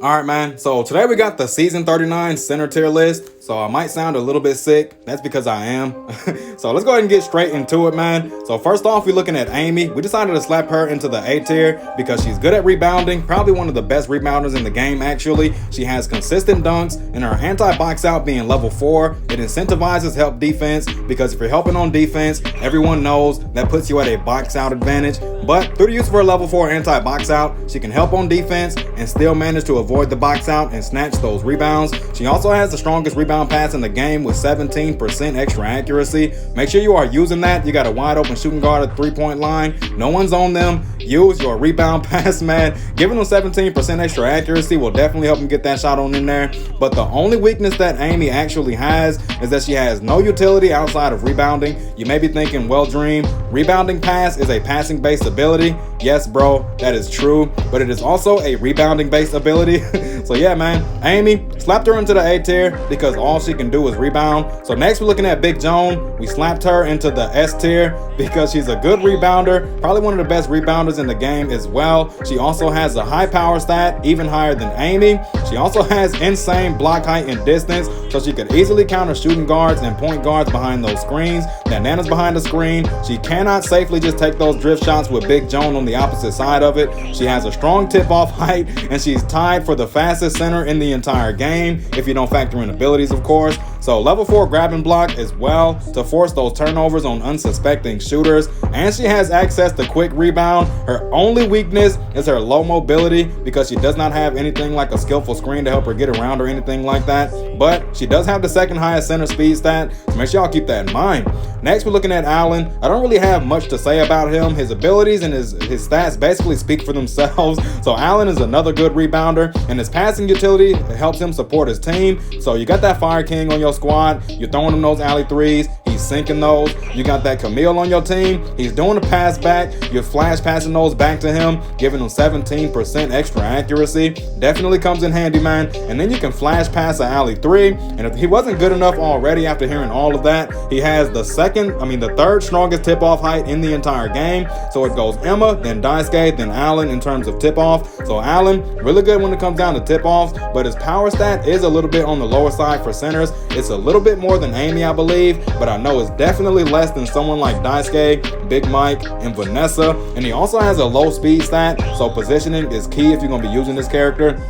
Alright, man, so today we got the season 39 center tier list, so I might sound a little bit sick. That's because I am. So let's go ahead and get straight into it, man. So first off, we're looking at Amy. We decided to slap her into the A tier because she's good at rebounding, probably one of the best rebounders in the game, actually. She has consistent dunks, and her anti-box out being level 4, it incentivizes help defense, because if you're helping on defense, everyone knows that puts you at a box out advantage. But through the use of her level 4 anti-box out, she can help on defense and still manage to avoid the box out and snatch those rebounds. She also has the strongest rebound pass in the game with 17% extra accuracy. Make sure you are using that. You got a wide open shooting guard at the 3-point line. No one's on them. Use your rebound pass, man. Giving them 17% extra accuracy will definitely help them get that shot on in there. But the only weakness that Amy actually has is that she has no utility outside of rebounding. You may be thinking, well, Dream, rebounding pass is a passing based ability. Yes, bro, that is true, but it is also a rebounding based ability. So yeah, man, Amy, slapped her into the A tier because all she can do is rebound. So next we're looking at Big Joan. We slapped her into the S tier because she's a good rebounder, probably one of the best rebounders in the game as well. She also has a high power stat, even higher than Amy. She also has insane block height and distance, so she could easily counter shooting guards and point guards behind those screens. That Nana's behind the screen. She cannot safely just take those drift shots with Big Joan on the opposite side of it. She has a strong tip-off height, and she's tied for the fastest center in the entire game, if you don't factor in abilities, of course. So level 4 grab and block as well to force those turnovers on unsuspecting shooters. And she has access to quick rebound. Her only weakness is her low mobility because she does not have anything like a skillful screen to help her get around or anything like that. But she does have the second highest center speed stat, so make sure y'all keep that in mind. Next, we're looking at Allen. I don't really have much to say about him. His abilities and his stats basically speak for themselves. So Allen is another good rebounder, and his passing utility helps him support his team. So you got that Fire King on your squad. You're throwing him those alley threes. He's sinking those. You got that Camille on your team. He's doing a pass back. You're flash passing those back to him, giving him 17% extra accuracy. Definitely comes in handy, man. And then you can flash pass an alley 3. And if he wasn't good enough already after hearing all of that, he has the third strongest tip-off height in the entire game. So it goes Emma, then Daisuke, then Allen in terms of tip-off. So Allen, really good when it comes down to tip-offs, but his power stat is a little bit on the lower side for centers. It's a little bit more than Amy, I believe, but I know it's definitely less than someone like Daisuke, Big Mike, and Vanessa. And he also has a low speed stat, so positioning is key if you're going to be using this character.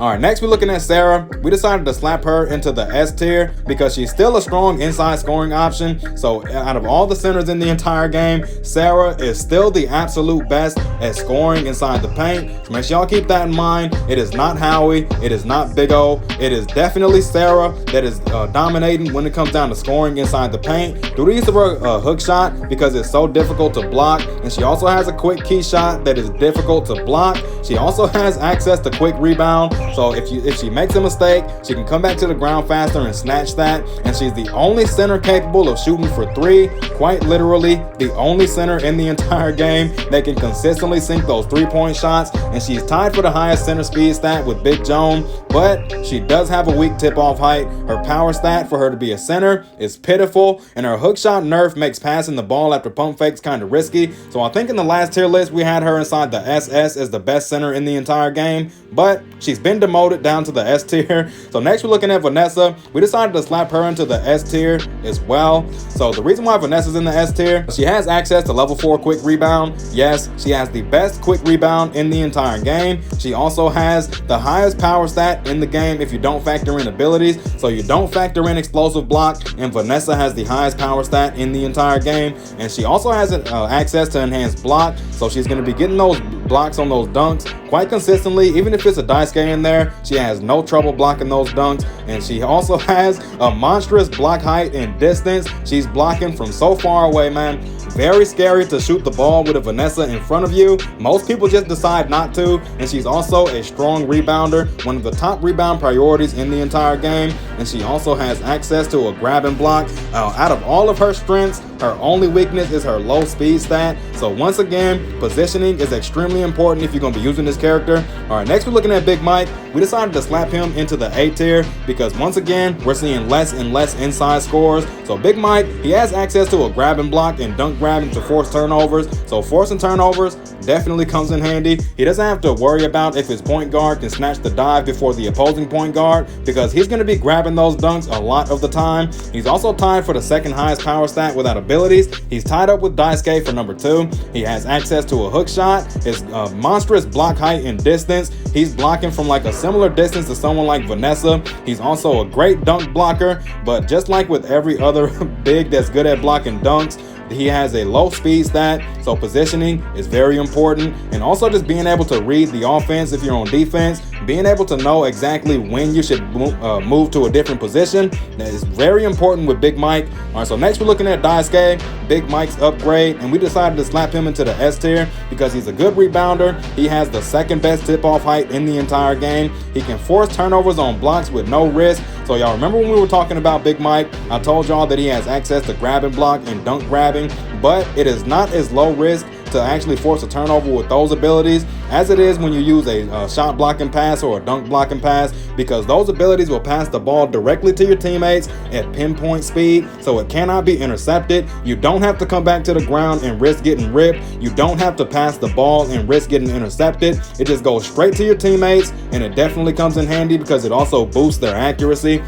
Alright, next we're looking at Sarah. We decided to slap her into the S tier because she's still a strong inside scoring option. So out of all the centers in the entire game, Sarah is still the absolute best at scoring inside the paint. So make sure y'all keep that in mind. It is not Howie. It is not Big O. It is definitely Sarah that is dominating when it comes down to scoring inside the paint through the use of her hook shot, because it's so difficult to block. And she also has a quick key shot that is difficult to block. She also has access to quick rebound. So if she makes a mistake, she can come back to the ground faster and snatch that. And she's the only center capable of shooting for 3. Quite literally, the only center in the entire game that can consistently sink those 3-point shots. And she's tied for the highest center speed stat with Big Joan. But she does have a weak tip-off height. Her power stat for her to be a center is pitiful. And her hook shot nerf makes passing the ball after pump fakes kind of risky. So I think in the last tier list, we had her inside the SS as the best center in the entire game. But she's been demoted down to the S tier. So next we're looking at Vanessa. We decided to slap her into the S tier as well. So the reason why Vanessa's in the S tier, she has access to level 4 quick rebound. Yes, she has the best quick rebound in the entire game. She also has the highest power stat in the game if you don't factor in abilities. So you don't factor in explosive block, and Vanessa has the highest power stat in the entire game. And she also has access to enhanced block. So she's going to be getting those blocks on those dunks quite consistently. Even if it's a Daisuke in there, she has no trouble blocking those dunks. And she also has a monstrous block height and distance. She's blocking from so far away, man. Very scary to shoot the ball with a Vanessa in front of you. Most people just decide not to. And she's also a strong rebounder, one of the top rebound priorities in the entire game. And she also has access to a grab and block. Out of all of her strengths, Her only weakness is her low speed stat. So once again, positioning is extremely important if you're going to be using this character. All right, next we're looking at Big Mike. We decided to slap him into the A tier because once again, we're seeing less and less inside scores. So Big Mike, he has access to a grab and block and dunk grabbing to force turnovers. So forcing turnovers definitely comes in handy. He doesn't have to worry about if his point guard can snatch the dive before the opposing point guard because he's going to be grabbing those dunks a lot of the time. He's also tied for the second highest power stat without abilities. He's tied up with Diuk for number 2. He has access to a hook shot, his monstrous block height and distance. He's blocking from like a similar distance to someone like Vanessa. He's also a great dunk blocker, but just like with every other big that's good at blocking dunks, he has a low speed stat, so positioning is very important. And also just being able to read the offense if you're on defense, being able to know exactly when you should move to a different position, that is very important with Big Mike. All right, so next we're looking at Diuk, Big Mike's upgrade, and we decided to slap him into the S tier because he's a good rebounder. He has the second best tip-off height in the entire game. He can force turnovers on blocks with no risk. So y'all remember when we were talking about Big Mike, I told y'all that he has access to grab and block and dunk grabbing, but it is not as low risk to actually force a turnover with those abilities as it is when you use a shot blocking pass or a dunk blocking pass, because those abilities will pass the ball directly to your teammates at pinpoint speed, so it cannot be intercepted. You don't have to come back to the ground and risk getting ripped. You don't have to pass the ball and risk getting intercepted. It just goes straight to your teammates, and it definitely comes in handy because it also boosts their accuracy.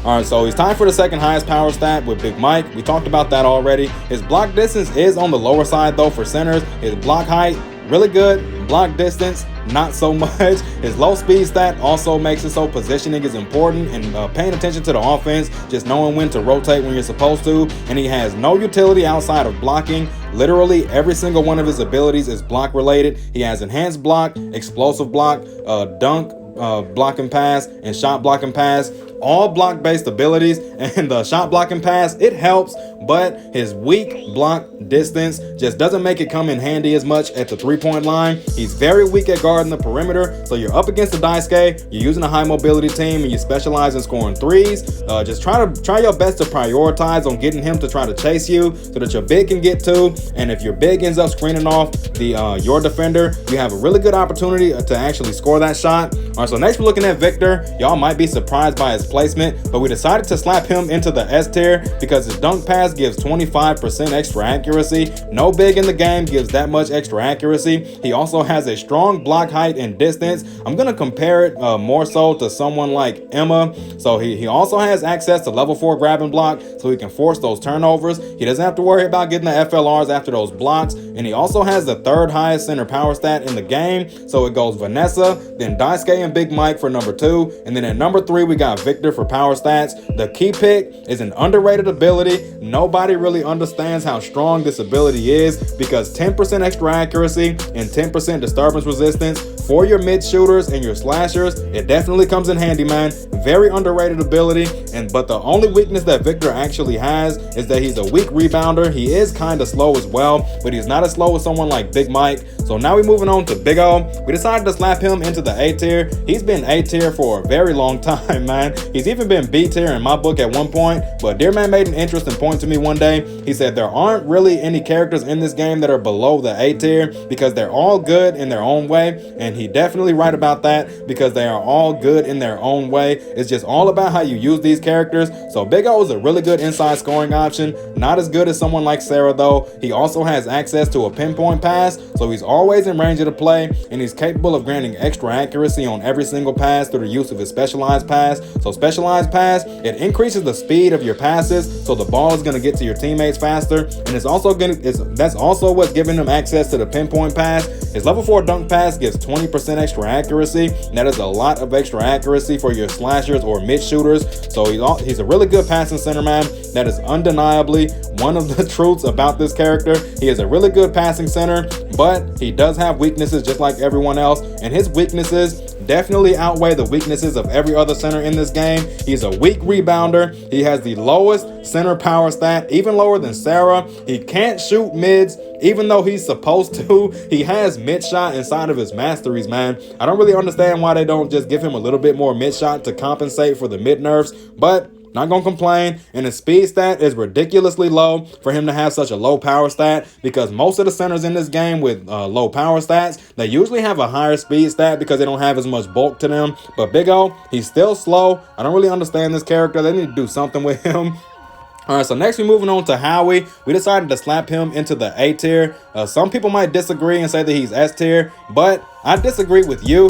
All right, so he's tied for the second highest power stat with Big Mike. We talked about that already. His block distance is on the lower side though for centers. His block height, really good. Block distance, not so much. His low speed stat also makes it so positioning is important and paying attention to the offense, just knowing when to rotate when you're supposed to. And he has no utility outside of blocking. Literally every single one of his abilities is block related. He has enhanced block, explosive block, dunk, block and pass, and shot block and pass. All block based abilities, and the shot block and pass, it helps, but his weak block distance just doesn't make it come in handy as much at the 3-point line. He's very weak at guarding the perimeter, so you're up against the Diuk, you're using a high mobility team, and you specialize in scoring threes. Just try your best to prioritize on getting him to try to chase you so that your big can get to, and if your big ends up screening off the your defender, you have a really good opportunity to actually score that shot. All right, so next we're looking at Victor. Y'all might be surprised by his placement, but we decided to slap him into the S tier because his dunk pass gives 25% extra accuracy. No big in the game gives that much extra accuracy. He also has a strong block height and distance. I'm going to compare it more so to someone like Emma. So he also has access to level 4 grab and block, so he can force those turnovers. He doesn't have to worry about getting the FLRs after those blocks, and he also has the third highest center power stat in the game. So it goes Vanessa, then Diuk and Big Mike for number 2, and then at number 3 we got Victor for power stats. The key pick is an underrated ability. Nobody really understands how strong this ability is because 10% extra accuracy and 10% disturbance resistance for your mid shooters and your slashers. It definitely comes in handy, man. Very underrated ability, but the only weakness that Victor actually has is that he's a weak rebounder. He is kind of slow as well, but he's not as slow as someone like Big Mike. So now we're moving on to Big O. We decided to slap him into the A tier. He's been A tier for a very long time, man. He's even been B tier in my book at one point, but Dear Man made an interesting point to me one day. He said there aren't really any characters in this game that are below the A tier because they're all good in their own way, and he definitely right about that because they are all good in their own way. It's just all about how you use these characters. So Big O is a really good inside scoring option. Not as good as someone like Sarah though. He also has access to a pinpoint pass, so he's always in range of the play, and he's capable of granting extra accuracy on every single pass through the use of his specialized pass. So specialized pass, it increases the speed of your passes, so the ball is going to get to your teammates faster, and that's also what's giving him access to the pinpoint pass. His level 4 dunk pass gives 20% extra accuracy, and that is a lot of extra accuracy for your slashers or mid shooters. So he's a really good passing center, man. That is undeniably one of the truths about this character. He is a really good passing center, but he does have weaknesses just like everyone else, and his weaknesses definitely outweigh the weaknesses of every other center in this game. He's a weak rebounder. He has the lowest center power stat, even lower than Sarah. He can't shoot mids, even though he's supposed to. He has mid shot inside of his masteries, man. I don't really understand why they don't just give him a little bit more mid shot to compensate for the mid nerfs, but Not gonna complain. And his speed stat is ridiculously low for him to have such a low power stat, because most of the centers in this game with low power stats, they usually have a higher speed stat because they don't have as much bulk to them. But Big O, he's still slow. I don't really understand this character. They need to do something with him. All right, so next we're moving on to Howie. We decided to slap him into the A tier. Some people might disagree and say that he's S tier, but I disagree with you.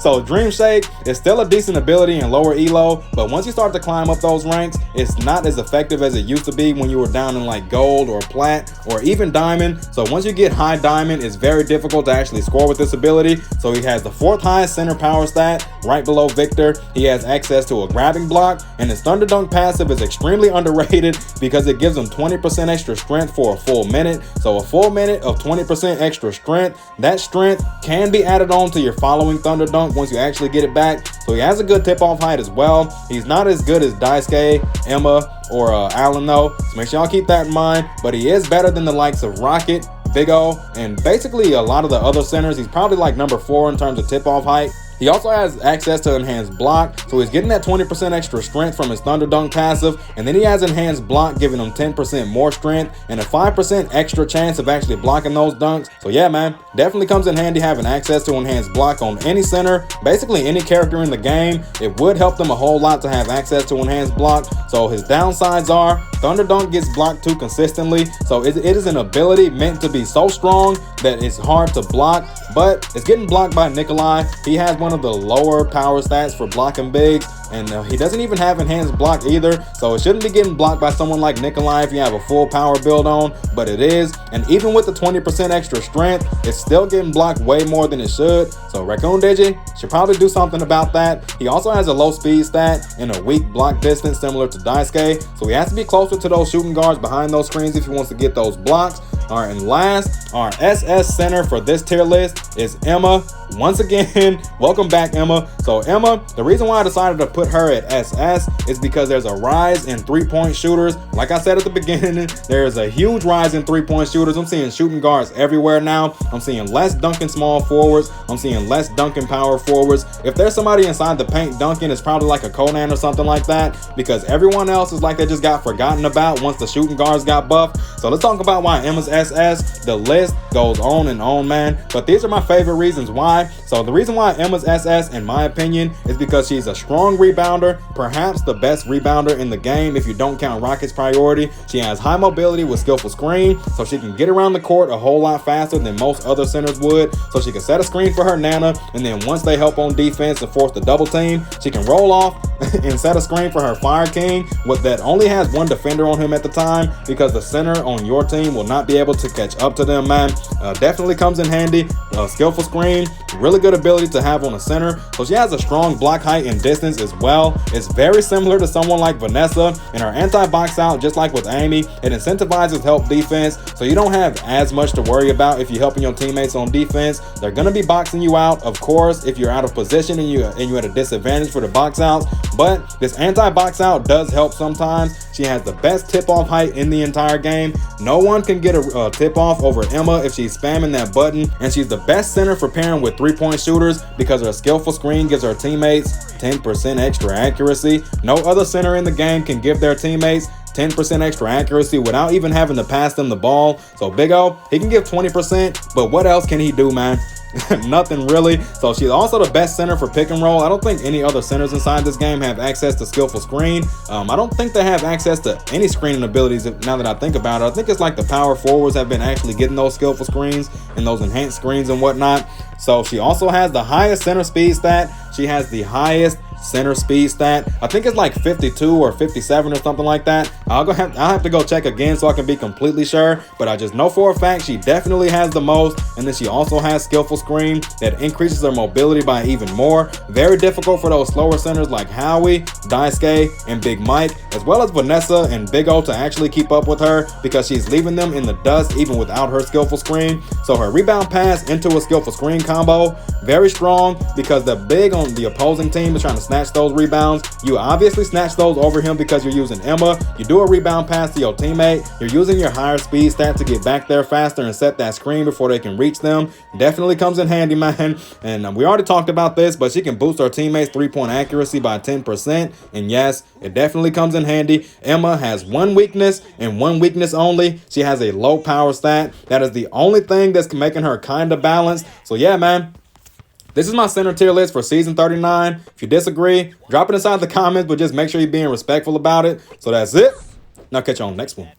So Dream Shake is still a decent ability in lower elo, but once you start to climb up those ranks, it's not as effective as it used to be when you were down in like gold or plat or even diamond. So once you get high diamond, it's very difficult to actually score with this ability. So he has the 4th highest center power stat, right below Victor. He has access to a grabbing block, and his Thunder Dunk passive is extremely underrated because it gives him 20% extra strength for a full minute. So a full minute of 20% extra strength. That strength can be added on to your following Thunder Dunk once you actually get it back. So he has a good tip-off height as well. He's not as good as Daisuke, Emma, or Alan though, so make sure y'all keep that in mind. But he is better than the likes of Rocket, Big O, and basically a lot of the other centers. He's probably like number 4 in terms of tip-off height. He also has access to enhanced block, so he's getting that 20% extra strength from his Thunder Dunk passive, and then he has enhanced block giving him 10% more strength and a 5% extra chance of actually blocking those dunks. So yeah, man, definitely comes in handy having access to enhanced block on any center, basically any character in the game. It would help them a whole lot to have access to enhanced block. So his downsides are Thunder Dunk gets blocked too consistently, so it is an ability meant to be so strong that it's hard to block, but it's getting blocked by Nikolai. He has one of the lower power stats for blocking bigs, and he doesn't even have enhanced block either, so it shouldn't be getting blocked by someone like Nikolai if you have a full power build on, but it is. And even with the 20% extra strength, it's still getting blocked way more than it should. So Raccoon Digi should probably do something about that. He also has a low speed stat and a weak block distance similar to Daisuke, so he has to be closer to those shooting guards behind those screens if he wants to get those blocks. All right, and last, our SS center for this tier list is Emma. Once again, welcome back, Emma. So Emma, the reason why I decided to put her at SS is because there's a rise in 3-point shooters. Like I said at the beginning, there's a huge rise in 3-point shooters. I'm seeing shooting guards everywhere now. I'm seeing less dunking small forwards. I'm seeing less dunking power forwards. If there's somebody inside the paint dunking, it's probably like a Conan or something like that, because everyone else is like they just got forgotten about once the shooting guards got buffed. So let's talk about why Emma's SS. The list goes on, man, but these are my favorite reasons why. So the reason why Emma's SS, in my opinion, is because she's a strong rebounder, perhaps the best rebounder in the game if you don't count Rocket's priority. She has high mobility with skillful screen, so she can get around the court a whole lot faster than most other centers would. So she can set a screen for her Nana, and then once they help on defense and force the double team, she can roll off and set a screen for her Fire King, with that only has one defender on him at the time, because the center on your team will not be able to catch up to them, man. Definitely comes in handy. Skillful screen, really good ability to have on a center. So she has a strong block height and distance as well. It's very similar to someone like Vanessa, and her anti-box out, just like with Amy, it incentivizes help defense, so you don't have as much to worry about if you're helping your teammates on defense. They're gonna be boxing you out, of course, if you're out of position and you're at a disadvantage for the box outs, but this anti-box out does help sometimes. She has the best tip-off height in the entire game. No one can get a tip-off over Emma if she's spamming that button, and she's the best center for pairing with 3-point shooters because her skillful screen gives her teammates 10% extra accuracy. No other center in the game can give their teammates 10% extra accuracy without even having to pass them the ball. So Big O, he can give 20%, but what else can he do, man? Nothing really. So she's also the best center for pick and roll. I don't think any other centers inside this game have access to skillful screen. I don't think they have access to any screening abilities now that I think about it. I think it's like the power forwards have been actually getting those skillful screens and those enhanced screens and whatnot. So she also has the highest center speed stat. She has the highest center speed stat. I think it's like 52 or 57 or something like that. I'll have to go check again so I can be completely sure, but I just know for a fact she definitely has the most. And then she also has skillful screen that increases her mobility by even more. Very difficult for those slower centers like Howie, Daisuke, and Big Mike, as well as Vanessa and Big O to actually keep up with her, because she's leaving them in the dust even without her skillful screen. So her rebound pass into a skillful screen combo, very strong, because the big on the opposing team is trying to snatch those rebounds. You obviously snatch those over him because you're using Emma. You do a rebound pass to your teammate, you're using your higher speed stat to get back there faster and set that screen before they can reach them. Definitely comes in handy, man. And we already talked about this, but she can boost her teammates' three-point accuracy by 10%. And yes, it definitely comes in handy. Emma has one weakness and one weakness only. She has a low power stat. That is the only thing that's making her kind of balanced. So yeah, man. This is my center tier list for season 39. If you disagree, drop it inside the comments, but just make sure you're being respectful about it. So that's it. Now catch you on the next one.